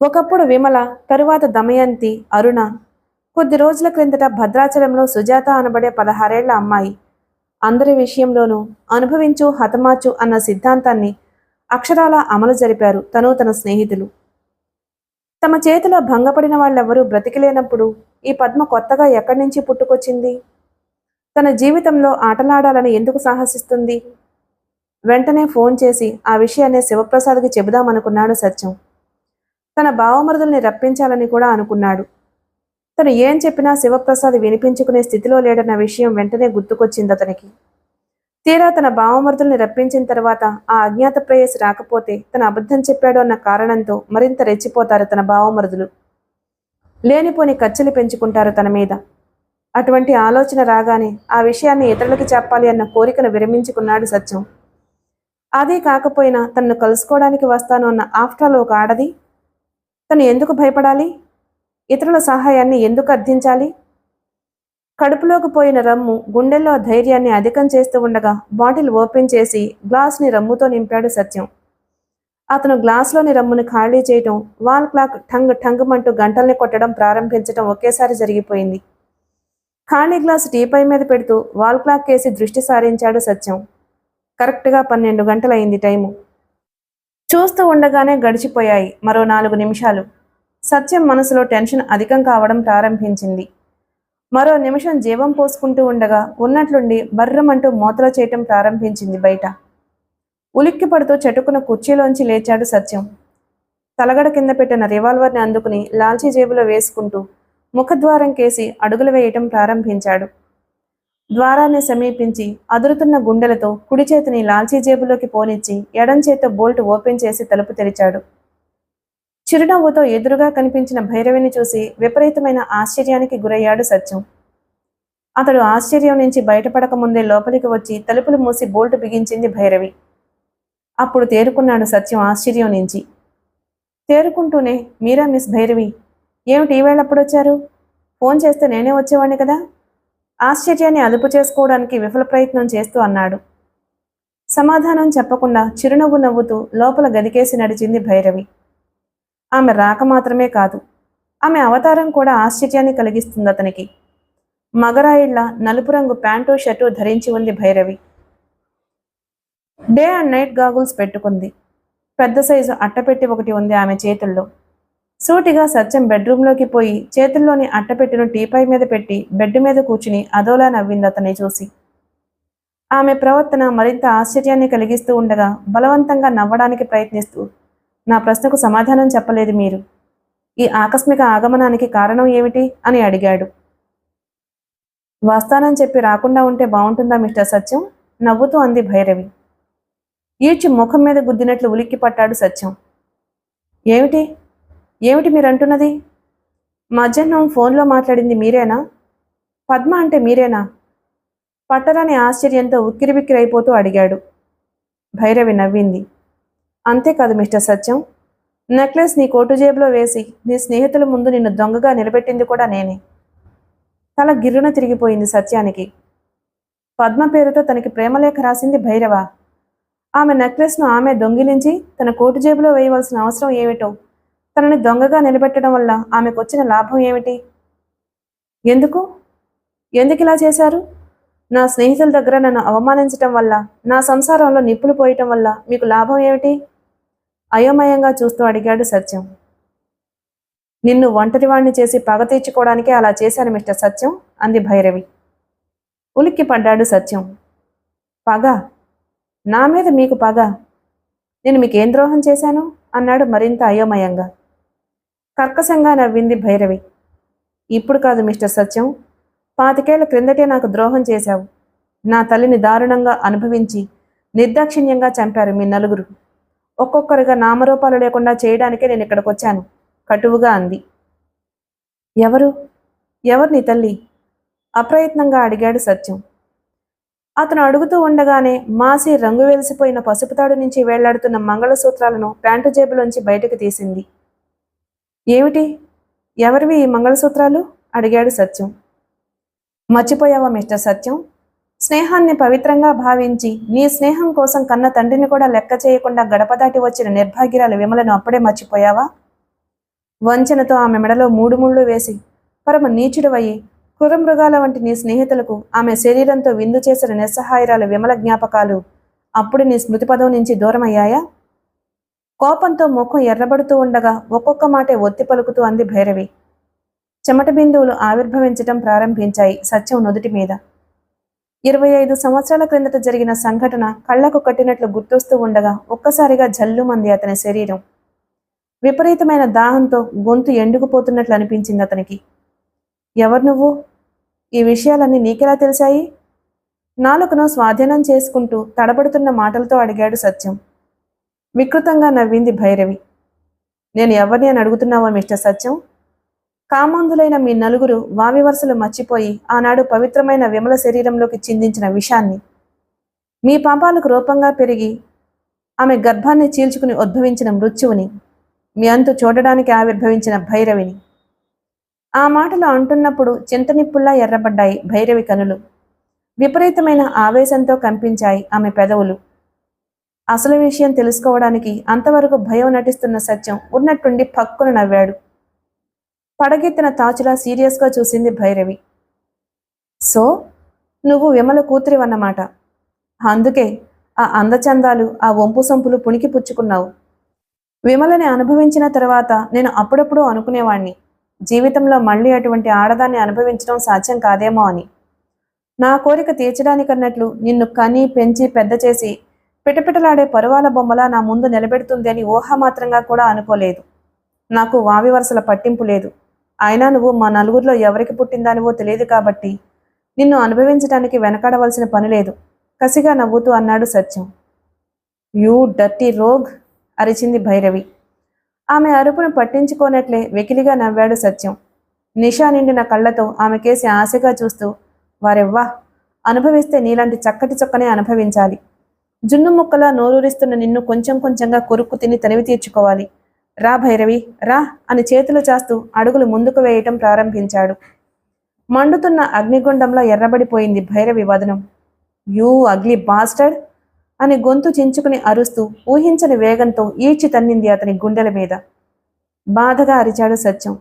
A: ఒకప్పుడు విమల, తరువాత దమయంతి, అరుణ, కొద్ది రోజుల క్రిందట భద్రాచలంలో సుజాత అనబడే 16 ఏళ్ల అమ్మాయి. అందరి విషయంలోనూ అనుభవించు, హతమార్చు అన్న సిద్ధాంతాన్ని అక్షరాలా అమలు జరిపారు తన స్నేహితులు. తమ చేతిలో భంగపడిన వాళ్ళెవ్వరూ బ్రతికిలేనప్పుడు ఈ పద్మ కొత్తగా ఎక్కడి నుంచి పుట్టుకొచ్చింది? తన జీవితంలో ఆటలాడాలని ఎందుకు సాహసిస్తుంది? వెంటనే ఫోన్ చేసి ఆ విషయాన్ని శివప్రసాద్కి చెబుదామనుకున్నాడు సత్యం. తన బావమరుదుల్ని రప్పించాలని కూడా అనుకున్నాడు. తను ఏం చెప్పినా శివప్రసాద్ వినిపించుకునే స్థితిలో లేడన్న విషయం వెంటనే గుర్తుకొచ్చింది అతనికి. తీరా తన బావమరుదుల్ని రప్పించిన తర్వాత ఆ అజ్ఞాత ప్రేయసి రాకపోతే తన అబద్ధం చెప్పాడు అన్న కారణంతో మరింత రెచ్చిపోతారు తన బావమరుదులు. లేనిపోని ఖర్చులు పెంచుకుంటారు తన మీద. అటువంటి ఆలోచన రాగానే ఆ విషయాన్ని ఇతరులకి చెప్పాలి అన్న కోరికను విరమించుకున్నాడు సత్యం. అదే కాకపోయినా తనను కలుసుకోవడానికి వస్తాను అన్న ఆఫ్టర్ ఒక ఆడది. తను ఎందుకు భయపడాలి? ఇతరుల సహాయాన్ని ఎందుకు అర్థించాలి? కడుపులోకి పోయిన రమ్ము గుండెల్లో ధైర్యాన్ని అధికం చేస్తూ ఉండగా బాటిల్ ఓపెన్ చేసి గ్లాస్ని రమ్ముతో నింపాడు సత్యం. అతను గ్లాస్లోని రమ్ముని ఖాళీ చేయటం, వాల్ క్లాక్ ఠంగ్ ఠంగుమంటూ గంటల్ని కొట్టడం ప్రారంభించడం ఒకేసారి జరిగిపోయింది. ఖాళీ గ్లాసు టీపై మీద పెడుతూ వాల్ క్లాక్ కేసి దృష్టి సారించాడు సత్యం. కరెక్ట్గా 12 గంటలైంది టైము. చూస్తూ ఉండగానే గడిచిపోయాయి మరో 4 నిమిషాలు. సత్యం మనసులో టెన్షన్ అధికం కావడం ప్రారంభించింది. మరో నిమిషం జీవం పోసుకుంటూ ఉండగా ఉన్నట్లుండి బర్రమంటూ మూతలు చేయటం ప్రారంభించింది బయట. ఉలిక్కి పడుతూ చటుకున కుర్చీలోంచి లేచాడు సత్యం. తలగడ కింద పెట్టిన రివాల్వర్ని అందుకుని లాల్చీ జేబులో వేసుకుంటూ ముఖద్వారం కేసి అడుగులు వేయటం ప్రారంభించాడు. ద్వారాన్ని సమీపించి అదురుతున్న గుండెలతో కుడి చేతిని లాల్చీ జేబులోకి పోనిచ్చి ఎడం చేత్తో బోల్ట్ ఓపెన్ చేసి తలుపు తెరిచాడు. చిరునవ్వుతో ఎదురుగా కనిపించిన భైరవిని చూసి విపరీతమైన ఆశ్చర్యానికి గురయ్యాడు సత్యం. అతడు ఆశ్చర్యం నుంచి బయటపడక ముందే లోపలికి వచ్చి తలుపులు మూసి బోల్ట్ బిగించింది భైరవి. అప్పుడు తేరుకున్నాడు సత్యం ఆశ్చర్యం నుంచి. తేరుకుంటూనే, మీరా మిస్ భైరవి, ఏమిటి ఈవేళప్పుడొచ్చారు? ఫోన్ చేస్తే నేనే వచ్చేవాణ్ణి కదా? ఆశ్చర్యాన్ని అదుపు చేసుకోవడానికి విఫల ప్రయత్నం చేస్తూ అన్నాడు. సమాధానం చెప్పకుండా చిరునవ్వు నవ్వుతూ లోపల గదికేసి నడిచింది భైరవి. ఆమె రాక మాత్రమే కాదు, ఆమె అవతారం కూడా ఆశ్చర్యాన్ని కలిగిస్తుంది అతనికి. మగరాయిళ్ల నలుపు రంగు ప్యాంటు షర్టు ధరించి ఉంది Bhairavi. Day and night goggles పెట్టుకుంది. పెద్ద సైజు అట్టపెట్టి ఒకటి ఉంది ఆమె చేతుల్లో. సూటిగా సత్యం బెడ్రూంలోకి పోయి చేతుల్లోని అట్టపెట్టిను టీపై మీద పెట్టి బెడ్ మీద కూర్చుని అదోలా నవ్వింది అతన్ని చూసి. ఆమె ప్రవర్తన మరింత ఆశ్చర్యాన్ని కలిగిస్తూ ఉండగా బలవంతంగా నవ్వడానికి ప్రయత్నిస్తూ, నా ప్రశ్నకు సమాధానం చెప్పలేదు మీరు. ఈ ఆకస్మిక ఆగమనానికి కారణం ఏమిటి అని అడిగాడు. వస్తానని చెప్పి రాకుండా ఉంటే బాగుంటుందా మిస్టర్ సత్యం? నవ్వుతూ అంది భైరవి. ఈడ్చి ముఖం మీద గుద్దినట్లు ఉలిక్కి పట్టాడు సత్యం. ఏమిటి ఏమిటి మీరంటున్నది? మధ్యాహ్నం ఫోన్లో మాట్లాడింది మీరేనా? పద్మ అంటే మీరేనా? పట్టరాని ఆశ్చర్యంతో ఉక్కిరిబిక్కిరైపోతూ అడిగాడు. భైరవి నవ్వింది. అంతేకాదు మిస్టర్ సత్యం, నెక్లెస్ నీ కోటు జేబులో వేసి నీ స్నేహితుల ముందు నిన్ను దొంగగా నిలబెట్టింది కూడా నేనే. తల గిర్రున తిరిగిపోయింది సత్యానికి. పద్మ పేరుతో తనకి ప్రేమలేఖ రాసింది భైరవ. ఆమె నెక్లెస్ను ఆమె దొంగిలించి తన కోటు జేబులో వేయవలసిన అవసరం ఏమిటో, తనని దొంగగా నిలబెట్టడం వల్ల ఆమెకు వచ్చిన లాభం ఏమిటి? ఎందుకు ఇలా చేశారు? నా స్నేహితుల దగ్గర నన్ను అవమానించటం వల్ల, నా సంసారంలో నిప్పులు పోయటం వల్ల మీకు లాభం ఏమిటి? అయోమయంగా చూస్తూ అడిగాడు సత్యం. నిన్ను ఒంటరివాణ్ణి చేసి పగ తీర్చుకోవడానికే అలా చేశాను మిస్టర్ సత్యం అంది భైరవి. ఉలిక్కి పడ్డాడు సత్యం. పగ? నా మీద మీకు పగ? నేను మీకేం ద్రోహం చేశాను అన్నాడు మరింత అయోమయంగా. కర్కశంగా నవ్వింది భైరవి. ఇప్పుడు కాదు మిస్టర్ సత్యం, 25 ఏళ్ల క్రిందటే నాకు ద్రోహం చేశావు. నా తల్లిని దారుణంగా అనుభవించి నిర్దాక్షిణ్యంగా చంపారు మీ నలుగురు. ఒక్కొక్కరుగా నామరూపాలు లేకుండా చేయడానికే నేను ఇక్కడికి వచ్చాను కటువుగా అంది. ఎవరు నీ తల్లి? అప్రయత్నంగా అడిగాడు సత్యం. అతను అడుగుతూ ఉండగానే మాసి రంగు వెలిసిపోయిన పసుపుతాడు నుంచి వేళ్లాడుతున్న మంగళసూత్రాలను ప్యాంటు జేబులోంచి బయటకు తీసింది. ఏమిటి? ఎవరివి ఈ మంగళసూత్రాలు? అడిగాడు సత్యం. మర్చిపోయావా మిస్టర్ సత్యం? స్నేహాన్ని పవిత్రంగా భావించి నీ స్నేహం కోసం కన్న తండ్రిని కూడా లెక్క చేయకుండా గడప దాటి వచ్చిన నిర్భాగ్యురాలు విమలను అప్పుడే మర్చిపోయావా? వంచనతో ఆమె మెడలో 3 ముళ్ళు వేసి పరమ నీచుడువయ్యి క్రూరమృగాల వంటి నీ స్నేహితులకు ఆమె శరీరంతో విందు చేసిన నిస్సహాయరాలు విమల జ్ఞాపకాలు అప్పుడు నీ స్మృతిపదం నుంచి దూరమయ్యాయా? కోపంతో ముఖం ఎర్రబడుతూ ఉండగా ఒక్కొక్క మాటే ఒత్తి పలుకుతూ అంది భైరవి. చెమట బిందువులు ఆవిర్భవించటం ప్రారంభించాయి సత్యం నుదుటి మీద. 25 సంవత్సరాల క్రిందట జరిగిన సంఘటన కళ్లకు కట్టినట్లు గుర్తొస్తూ ఉండగా ఒక్కసారిగా జల్లుమంది అతని శరీరం. విపరీతమైన దాహంతో గొంతు ఎండుకుపోతున్నట్లు అనిపించింది అతనికి. ఎవరు నువ్వు? ఈ విషయాలన్నీ నీకెలా తెలిసాయి? నాలుకను స్వాధీనం చేసుకుంటూ తడబడుతున్న మాటలతో అడిగాడు సత్యం. వికృతంగా నవ్వింది భైరవి. నేను ఎవరిని అని అడుగుతున్నావా మిస్టర్ సత్యం? కామాంధులైన మీ నలుగురు వావి వరుసలు మర్చిపోయి ఆనాడు పవిత్రమైన విమల శరీరంలోకి చిందించిన విషాన్ని, మీ పాపాలకు రూపంగా పెరిగి ఆమె గర్భాన్ని చీల్చుకుని ఉద్భవించిన మృత్యువుని, మీ అంతు చూడడానికి ఆవిర్భవించిన భైరవిని. ఆ మాటలు అంటున్నప్పుడు చింతనిప్పుల్లా ఎర్రబడ్డాయి భైరవి కనులు. విపరీతమైన ఆవేశంతో కంపించాయి ఆమె పెదవులు. అసలు విషయం తెలుసుకోవడానికి అంతవరకు భయం నటిస్తున్న సత్యం ఉన్నట్టుండి పక్కున నవ్వాడు. పడగెత్తిన తాచులా సీరియస్గా చూసింది భైరవి. సో నువ్వు విమల కూతురివన్నమాట. అందుకే ఆ అందచందాలు, ఆ వంపు సొంపులు పుణికి పుచ్చుకున్నావు. విమలని అనుభవించిన తర్వాత నేను అప్పుడప్పుడు అనుకునేవాణ్ణి, జీవితంలో మళ్ళీ అటువంటి ఆడదాన్ని అనుభవించడం సాధ్యం కాదేమో అని. నా కోరిక తీర్చడానికన్నట్లు నిన్ను కని పెంచి పెద్ద చేసి పిటపిటలాడే పరువాల బొమ్మలా నా ముందు నిలబెడుతుంది అని ఊహామాత్రంగా కూడా అనుకోలేదు. నాకు వావి వరసల పట్టింపు లేదు. అయినా నువ్వు మా నలుగురిలో ఎవరికి పుట్టిందానివో తెలియదు కాబట్టి నిన్ను అనుభవించడానికి వెనకాడవలసిన పని లేదు, కసిగా నవ్వుతూ అన్నాడు సత్యం. యూ డర్టీ రోగ్, అరిచింది భైరవి. ఆమె అరుపును పట్టించుకోనట్లే వెకిలిగా నవ్వాడు సత్యం. నిషా నిండిన కళ్ళతో ఆమె కేసి ఆశగా చూస్తూ, వారెవ్వా, అనుభవిస్తే నీలాంటి చక్కటి చొక్కనే అనుభవించాలి. జున్ను ముక్కలా నోరూరిస్తున్న నిన్ను కొంచెం కొంచెంగా కొరుక్కు తిని తనివి తీర్చుకోవాలి. రా భైరవి, రా అని చేతులు చాస్తూ అడుగులు ముందుకు వేయటం ప్రారంభించాడు. మండుతున్న అగ్నిగుండంలో ఎర్రబడిపోయింది భైరవి వదనం. యూ అగ్లీ బాస్టర్డ్ అని గొంతు చించుకుని అరుస్తూ ఊహించని వేగంతో ఈడ్చి తన్నింది అతని గుండెల మీద. బాధగా అరిచాడు సత్యం.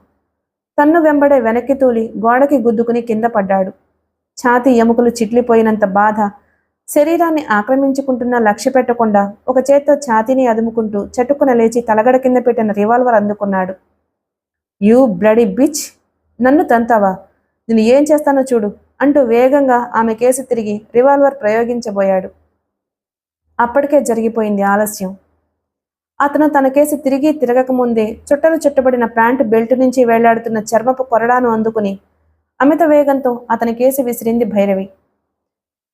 A: తన్ను వెంబడే వెనక్కి తూలి గోడకి గుద్దుకుని కింద పడ్డాడు. ఛాతీ ఎముకలు చిట్లిపోయినంత బాధ శరీరాన్ని ఆక్రమించుకుంటున్న లక్ష్య పెట్టకుండా ఒక చేత్తో ఛాతీని అదుముకుంటూ చటుక్కున లేచి తలగడ కింద పెట్టిన రివాల్వర్ అందుకున్నాడు. యూ బ్లడీ బిచ్, నన్ను తంతావా, నేను ఏం చేస్తానో చూడు అంటూ వేగంగా ఆమె కేసి తిరిగి రివాల్వర్ ప్రయోగించబోయాడు. అప్పటికే జరిగిపోయింది ఆలస్యం. అతను తన కేసి తిరిగి తిరగకముందే చుట్టలు చుట్టబడిన ప్యాంటు బెల్ట్ నుంచి వేలాడుతున్న చర్మపు కొరడాను అందుకుని అమిత వేగంతో అతని కేసి విసిరింది భైరవి.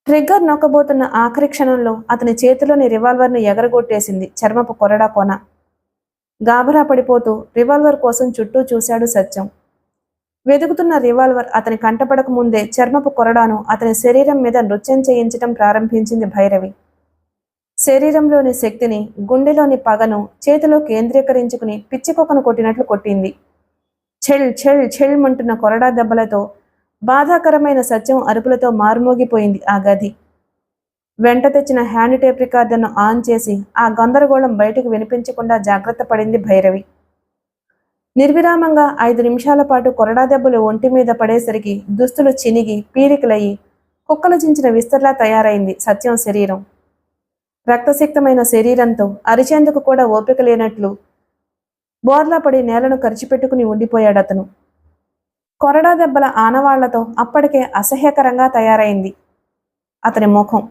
A: ట్రిగ్గర్ నొక్కబోతున్న ఆఖరి క్షణంలో అతని చేతిలోని రివాల్వర్ను ఎగరగొట్టేసింది చర్మపు కొరడా కొన. గాబరా పడిపోతూ రివాల్వర్ కోసం చుట్టూ చూశాడు సత్యం. వెతుకుతున్న రివాల్వర్ అతని కంటపడక ముందే చర్మపు కొరడాను అతని శరీరం మీద నృత్యం చేయించటం ప్రారంభించింది భైరవి. శరీరంలోని శక్తిని, గుండెలోని పగను చేతిలో కేంద్రీకరించుకుని పిచ్చికొక్కను కొట్టినట్లు కొట్టింది. ఛెల్ ఛెల్ ఛెల్మంటున్న కొరడా దెబ్బలతో, బాధాకరమైన సత్యం అరుపులతో మారుమోగిపోయింది ఆ గది. వెంట తెచ్చిన హ్యాండ్ టేప్ రికార్డర్ను ఆన్ చేసి ఆ గందరగోళం బయటకు వినిపించకుండా జాగ్రత్త పడింది భైరవి. నిర్విరామంగా 5 నిమిషాల పాటు కొరడా దెబ్బలు ఒంటి మీద పడేసరికి దుస్తులు చినిగి పీరికలయ్యి కుక్కలు చించిన విస్తర్లా తయారైంది సత్యం శరీరం. రక్తసిక్తమైన శరీరంతో అరిచేందుకు కూడా ఓపిక లేనట్లు బోర్లా పడి నేలను కరిచిపెట్టుకుని ఉండిపోయాడతను. కొరడా దెబ్బల ఆనవాళ్లతో అప్పటికే అసహ్యకరంగా తయారైంది అతని ముఖం.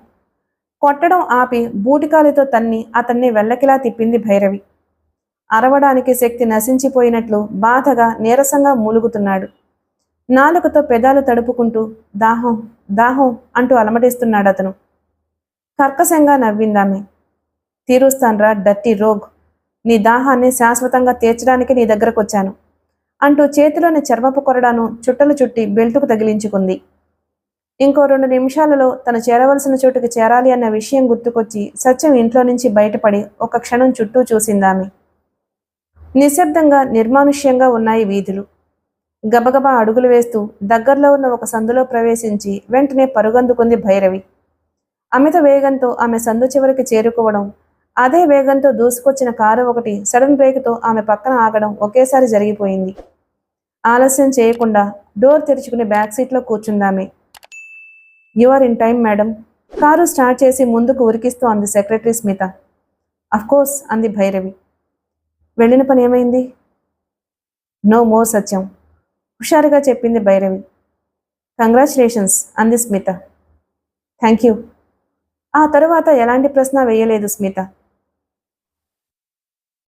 A: కొట్టడం ఆపి బూటికాలితో తన్ని అతన్ని వెల్లకిలా తిప్పింది భైరవి. అరవడానికి శక్తి నశించిపోయినట్లు బాధగా నీరసంగా మూలుగుతున్నాడు. నాలుకతో పెదాలు తడుపుకుంటూ దాహం దాహం అంటూ అలమటిస్తున్నాడు అతను. కర్కశంగా నవ్విందామె. తీరుస్తాన్రా డర్టీ రోగ్, నీ దాహాన్ని శాశ్వతంగా తీర్చడానికి నీ దగ్గరకొచ్చాను అంటూ చేతిలోని చర్మపు కొరడాను చుట్టలు చుట్టి బెల్టుకు తగిలించుకుంది. ఇంకో 2 నిమిషాలలో తను చేరవలసిన చోటుకి చేరాలి అన్న విషయం గుర్తుకొచ్చి సత్యం ఇంట్లో నుంచి బయటపడి ఒక క్షణం చుట్టూ చూసిందామె. నిశ్శబ్దంగా నిర్మానుష్యంగా ఉన్నాయి వీధులు. గబగబా అడుగులు వేస్తూ దగ్గరలో ఉన్న ఒక సందులో ప్రవేశించి వెంటనే పరుగందుకుంది భైరవి. అమిత వేగంతో ఆమె సందు చివరికి చేరుకోవడం, అదే వేగంతో దూసుకొచ్చిన కారు ఒకటి సడన్ బ్రేక్తో ఆమె పక్కన ఆగడం ఒకేసారి జరిగిపోయింది. ఆలస్యం చేయకుండా డోర్ తెరుచుకుని బ్యాక్ సీట్లో కూర్చుందామె. You are in time madam, car start చేసి ముందుకు ఉరికిస్తూ అంది సెక్రటరీ స్మిత. అఫ్కోర్స్ అంది భైరవి. వెళ్ళిన పని ఏమైంది? నో మోర్ సత్యం, హుషారుగా చెప్పింది భైరవి. కంగ్రాచులేషన్స్ అంది స్మిత. Thank you. ఆ తరువాత ఎలాంటి ప్రశ్న వేయలేదు స్మిత.